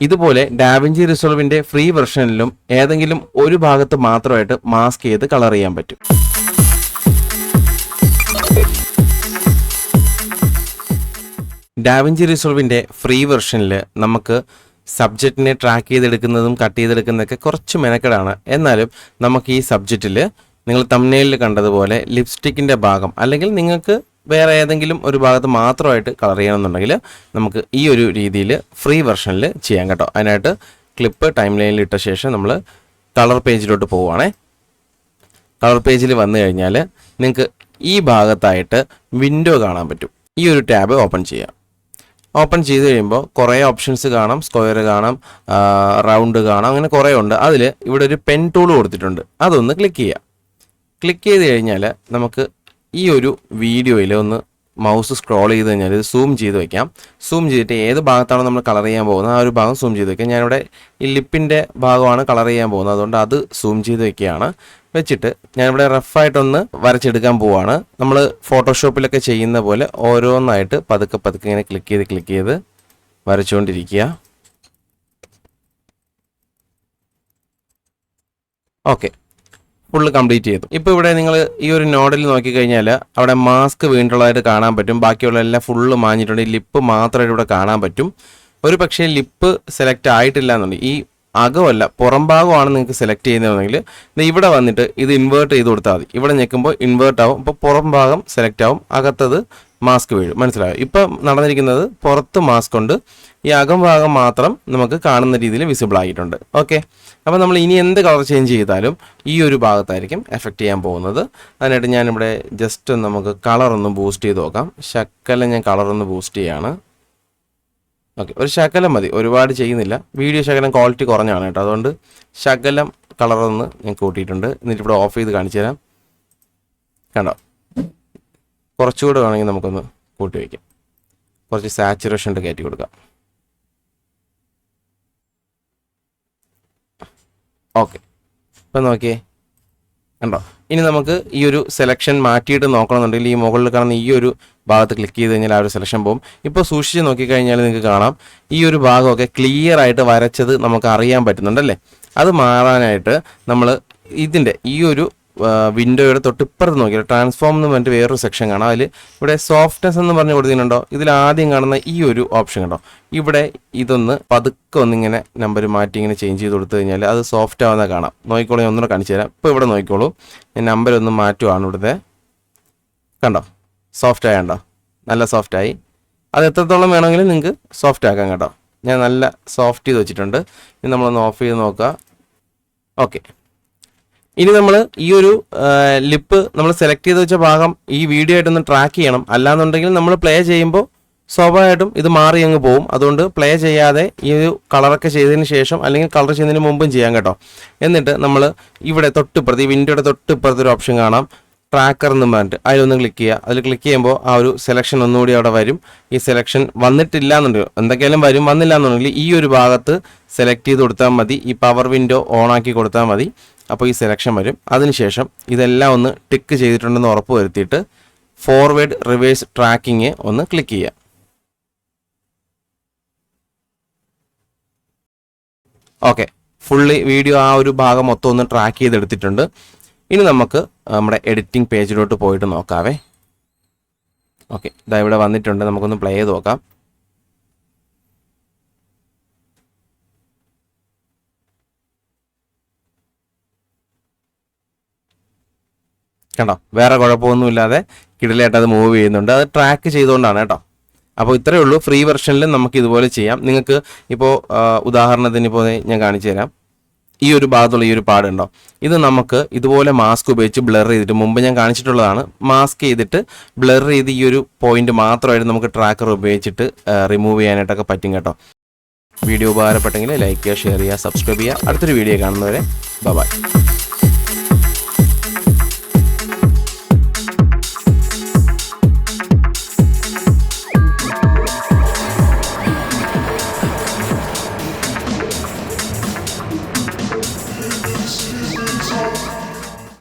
ഇതുപോലെ da Vinci റിസോൾവിന്റെ free വെർഷനിലും ഏതെങ്കിലും ഒരു ഭാഗത്ത് മാത്രമായിട്ട് മാസ്ക് ചെയ്ത് കളർ ചെയ്യാൻ പറ്റും. ഡാവിഞ്ചി റിസോൾവിന്റെ ഫ്രീ വെർഷനിൽ നമുക്ക് സബ്ജക്റ്റിനെ ട്രാക്ക് ചെയ്തെടുക്കുന്നതും കട്ട് ചെയ്തെടുക്കുന്നതൊക്കെ കുറച്ച് മെനക്കെടാണ്. എന്നാലും നമുക്ക് ഈ സബ്ജക്റ്റിൽ നിങ്ങൾ തംബ്നെയിലിൽ കണ്ടതുപോലെ ലിപ്സ്റ്റിക്കിൻ്റെ ഭാഗം അല്ലെങ്കിൽ നിങ്ങൾക്ക് വേറെ ഏതെങ്കിലും ഒരു ഭാഗത്ത് മാത്രമായിട്ട് കളർ ചെയ്യണമെന്നുണ്ടെങ്കിൽ നമുക്ക് ഈ ഒരു രീതിയിൽ ഫ്രീ വെർഷനിൽ ചെയ്യാം കേട്ടോ. അതിനായിട്ട് ക്ലിപ്പ് ടൈം ലൈനിൽ ഇട്ട ശേഷം നമ്മൾ കളർ പേജിലോട്ട് പോവുകയാണേ. കളർ പേജിൽ വന്നു കഴിഞ്ഞാൽ നിങ്ങൾക്ക് ഈ ഭാഗത്തായിട്ട് വിൻഡോ കാണാൻ പറ്റും. ഈ ഒരു ടാബ് ഓപ്പൺ ചെയ്യാം. ഓപ്പൺ ചെയ്ത് കഴിയുമ്പോൾ കുറേ ഓപ്ഷൻസ് കാണാം. സ്ക്വയർ കാണാം, റൗണ്ട് കാണാം, അങ്ങനെ കുറേ ഉണ്ട്. അതിൽ ഇവിടെ ഒരു പെൻ ടൂൾ കൊടുത്തിട്ടുണ്ട്, അതൊന്ന് ക്ലിക്ക് ചെയ്യാം. ക്ലിക്ക് ചെയ്ത് കഴിഞ്ഞാൽ നമുക്ക് ഈ ഒരു വീഡിയോയിൽ ഒന്ന് മൗസ് സ്ക്രോൾ ചെയ്ത് കഴിഞ്ഞാൽ ഇത് സൂം ചെയ്ത് വയ്ക്കാം. സൂം ചെയ്തിട്ട് ഏത് ഭാഗത്താണ് നമ്മൾ കളർ ചെയ്യാൻ പോകുന്നത് ആ ഒരു ഭാഗം സൂം ചെയ്ത് വയ്ക്കാം. ഞാനിവിടെ ഈ ലിപ്പിൻ്റെ ഭാഗമാണ് കളർ ചെയ്യാൻ പോകുന്നത്, അതുകൊണ്ട് അത് സൂം ചെയ്ത് വയ്ക്കുകയാണ്. വെച്ചിട്ട് ഞാനിവിടെ റഫായിട്ടൊന്ന് വരച്ചെടുക്കാൻ പോവുകയാണ്. നമ്മൾ ഫോട്ടോഷോപ്പിലൊക്കെ ചെയ്യുന്ന പോലെ ഓരോന്നായിട്ട് പതുക്കെ പതുക്കെ ഇങ്ങനെ ക്ലിക്ക് ചെയ്ത് വരച്ചുകൊണ്ടിരിക്കുക. ഓക്കെ, ഫുള്ള് കംപ്ലീറ്റ് ചെയ്തു. ഇപ്പോൾ ഇവിടെ നിങ്ങൾ ഈ ഒരു നോഡിൽ നോക്കിക്കഴിഞ്ഞാൽ അവിടെ മാസ്ക് വീണ്ടുള്ളതായിട്ട് കാണാൻ പറ്റും. ബാക്കിയുള്ള എല്ലാം ഫുള്ള് മാഞ്ഞിട്ടുണ്ട്. ഈ ലിപ്പ് മാത്രമായിട്ട് ഇവിടെ കാണാൻ പറ്റും. ഒരു പക്ഷേ ലിപ്പ് സെലക്ട് ആയിട്ടില്ല എന്നുണ്ടെങ്കിൽ, ഈ അകമല്ല പുറം ഭാഗമാണ് നിങ്ങൾക്ക് സെലക്ട് ചെയ്യുന്നതെങ്കിൽ ഇവിടെ വന്നിട്ട് ഇത് ഇൻവേർട്ട് ചെയ്ത് കൊടുത്താൽ മതി. ഇവിടെ ഞെക്കുമ്പോൾ ഇൻവേർട്ട് ആവും. അപ്പോൾ പുറം ഭാഗം സെലക്ട് ആവും, അകത്തത് മാസ്ക് വീഴും. മനസ്സിലായോ? ഇപ്പം നടന്നിരിക്കുന്നത് പുറത്ത് മാസ്ക് ഉണ്ട്, ഈ അകം ഭാഗം മാത്രം നമുക്ക് കാണുന്ന രീതിയിൽ വിസിബിൾ ആയിട്ടുണ്ട്. ഓക്കെ, അപ്പോൾ നമ്മൾ ഇനി എന്ത് കളർ ചേഞ്ച് ചെയ്താലും ഈ ഒരു ഭാഗത്തായിരിക്കും എഫക്റ്റ് ചെയ്യാൻ പോകുന്നത്. അതിനായിട്ട് ഞാനിവിടെ ജസ്റ്റ് നമുക്ക് കളറൊന്ന് ബൂസ്റ്റ് ചെയ്ത് നോക്കാം. ശക്കലം ഞാൻ കളറൊന്ന് ബൂസ്റ്റ് ചെയ്യാണ്. ഓക്കെ, ഒരു ശകലം മതി, ഒരുപാട് ചെയ്യുന്നില്ല. വീഡിയോ ശകലം ക്വാളിറ്റി കുറഞ്ഞാണ് കേട്ടോ, അതുകൊണ്ട് ശകലം കളറൊന്ന് ഞാൻ കൂട്ടിയിട്ടുണ്ട്. എന്നിട്ട് ഇവിടെ ഓഫ് ചെയ്ത് കാണിച്ചു തരാം. കണ്ടോ, കുറച്ചുകൂടെ വേണമെങ്കിൽ നമുക്കൊന്ന് കൂട്ടി വയ്ക്കാം. കുറച്ച് സാച്ചുറേഷൻ കയറ്റി കൊടുക്കാം. ഓക്കെ, ഇപ്പം നോക്കിയേ, കണ്ടോ. ഇനി നമുക്ക് ഈ ഒരു സെലക്ഷൻ മാറ്റിയിട്ട് നോക്കണമെന്നുണ്ടെങ്കിൽ ഈ മുകളിൽ കാണുന്ന ഈ ഒരു ഭാഗത്ത് ക്ലിക്ക് ചെയ്ത് കഴിഞ്ഞാൽ ആ ഒരു സെലക്ഷൻ പോകും. ഇപ്പോൾ സൂക്ഷിച്ച് നോക്കിക്കഴിഞ്ഞാൽ നിങ്ങൾക്ക് കാണാം ഈ ഒരു ഭാഗമൊക്കെ ക്ലിയർ ആയിട്ട് വരച്ചത് നമുക്ക് അറിയാൻ പറ്റുന്നുണ്ടല്ലേ. അത് മാറാനായിട്ട് നമ്മൾ ഇതിൻ്റെ ഈ ഒരു വിൻഡോയുടെ തൊട്ടിപ്പുറത്ത് നോക്കിയാൽ ട്രാൻസ്ഫോം എന്ന് പറഞ്ഞിട്ട് വേറൊരു സെക്ഷൻ കാണാം. അതിൽ ഇവിടെ സോഫ്റ്റ്നെസ് എന്ന് പറഞ്ഞ് കൊടുത്തിട്ടുണ്ടോ, ഇതിൽ ആദ്യം കാണുന്ന ഈ ഒരു ഓപ്ഷൻ കണ്ടോ, ഇവിടെ ഇതൊന്ന് പതുക്കെ ഒന്നിങ്ങനെ നമ്പർ മാറ്റി ഇങ്ങനെ ചേഞ്ച് ചെയ്ത് കൊടുത്തു കഴിഞ്ഞാൽ അത് സോഫ്റ്റ് ആവുന്ന കാണാം. നോക്കിക്കോളൂ, ഞാൻ ഒന്നുകൂടെ കാണിച്ചു തരാം. ഇപ്പോൾ ഇവിടെ നോക്കിക്കോളൂ, ഞാൻ നമ്പർ ഒന്ന് മാറ്റുവാണ്. ഇവിടുത്തെ കണ്ടോ, സോഫ്റ്റ് ആയണ്ടോ, നല്ല സോഫ്റ്റായി. അത് എത്രത്തോളം വേണമെങ്കിലും നിങ്ങൾക്ക് സോഫ്റ്റ് ആക്കാം കേട്ടോ. ഞാൻ നല്ല സോഫ്റ്റ് ചെയ്ത് വെച്ചിട്ടുണ്ട്. ഇനി നമ്മളൊന്ന് ഓഫ് ചെയ്ത് നോക്കുക. ഓക്കെ, ഇനി നമ്മൾ ഈ ഒരു ലിപ്പ് നമ്മൾ സെലക്ട് ചെയ്ത് വെച്ച ഭാഗം ഈ വീഡിയോ ആയിട്ടൊന്ന് ട്രാക്ക് ചെയ്യണം. അല്ലാന്നുണ്ടെങ്കിൽ നമ്മൾ പ്ലേ ചെയ്യുമ്പോൾ സ്വാഭാവികമായിട്ടും ഇത് മാറി അങ്ങ് പോവും. അതുകൊണ്ട് പ്ലേ ചെയ്യാതെ ഈ ഒരു കളറൊക്കെ ചെയ്തതിന് ശേഷം അല്ലെങ്കിൽ കളർ ചെയ്യുന്നതിന് മുമ്പും ചെയ്യാം കേട്ടോ. എന്നിട്ട് നമ്മൾ ഇവിടെ തൊട്ടിപ്പുറത്ത് ഈ വിൻഡോയുടെ തൊട്ടിപ്പുറത്തൊരു ഓപ്ഷൻ കാണാം, ട്രാക്കർ എന്ന് പറഞ്ഞിട്ട് അതിലൊന്ന് ക്ലിക്ക് ചെയ്യുക. അതിൽ ക്ലിക്ക് ചെയ്യുമ്പോൾ ആ ഒരു സെലക്ഷൻ ഒന്നുകൂടി അവിടെ വരും. ഈ സെലക്ഷൻ വന്നിട്ടില്ല എന്നുണ്ടെങ്കിൽ എന്തൊക്കെയാലും വരും, വന്നില്ല എന്നുണ്ടെങ്കിൽ ഈ ഒരു ഭാഗത്ത് സെലക്ട് ചെയ്ത് കൊടുത്താൽ മതി. ഈ പവർ വിൻഡോ ഓൺ ആക്കി കൊടുത്താൽ മതി. അപ്പോൾ ഈ സെലക്ഷൻ വരും. അതിനുശേഷം ഇതെല്ലാം ഒന്ന് ടിക്ക് ചെയ്തിട്ടുണ്ടെന്ന് ഉറപ്പ് വരുത്തിയിട്ട് ഫോർവേഡ് റിവേഴ്സ് ട്രാക്കിങ് ഒന്ന് ക്ലിക്ക് ചെയ്യുക. ഓക്കെ, ഫുള്ളി വീഡിയോ ആ ഒരു ഭാഗം മൊത്തം ഒന്ന് ട്രാക്ക് ചെയ്തെടുത്തിട്ടുണ്ട്. ഇനി നമുക്ക് നമ്മുടെ എഡിറ്റിംഗ് പേജിലോട്ട് പോയിട്ട് നോക്കാവേ. ഓക്കെ, ഇതാ ഇവിടെ വന്നിട്ടുണ്ട്. നമുക്കൊന്ന് പ്ലേ ചെയ്ത് നോക്കാം. കണ്ടോ, വേറെ കുഴപ്പമൊന്നുമില്ലാതെ കിടിലായിട്ട് അത് മൂവ് ചെയ്യുന്നുണ്ട്. അത് ട്രാക്ക് ചെയ്തുകൊണ്ടാണ് കേട്ടോ. അപ്പോൾ ഇത്രയേ ഉള്ളൂ. ഫ്രീ വെർഷനിൽ നമുക്ക് ഇതുപോലെ ചെയ്യാം. നിങ്ങൾക്ക് ഇപ്പോൾ ഉദാഹരണത്തിന് ഇപ്പോൾ ഞാൻ കാണിച്ചു തരാം. ഈ ഒരു ഭാഗത്തുള്ള ഈ ഒരു പാടുണ്ടോ, ഇത് നമുക്ക് ഇതുപോലെ മാസ്ക് ഉപയോഗിച്ച് ബ്ലർ ചെയ്തിട്ട്, മുമ്പ് ഞാൻ കാണിച്ചിട്ടുള്ളതാണ്, മാസ്ക് ചെയ്തിട്ട് ബ്ലർ ചെയ്ത് ഈ ഒരു പോയിന്റ് മാത്രമായിട്ട് നമുക്ക് ട്രാക്കർ ഉപയോഗിച്ചിട്ട് റിമൂവ് ചെയ്യാനായിട്ടൊക്കെ പറ്റും കേട്ടോ. വീഡിയോ ഉപകാരപ്പെട്ടെങ്കിൽ ലൈക്ക് ചെയ്യുക, ഷെയർ ചെയ്യുക, സബ്സ്ക്രൈബ് ചെയ്യുക. അടുത്തൊരു വീഡിയോ കാണുന്നവരെ ബൈ.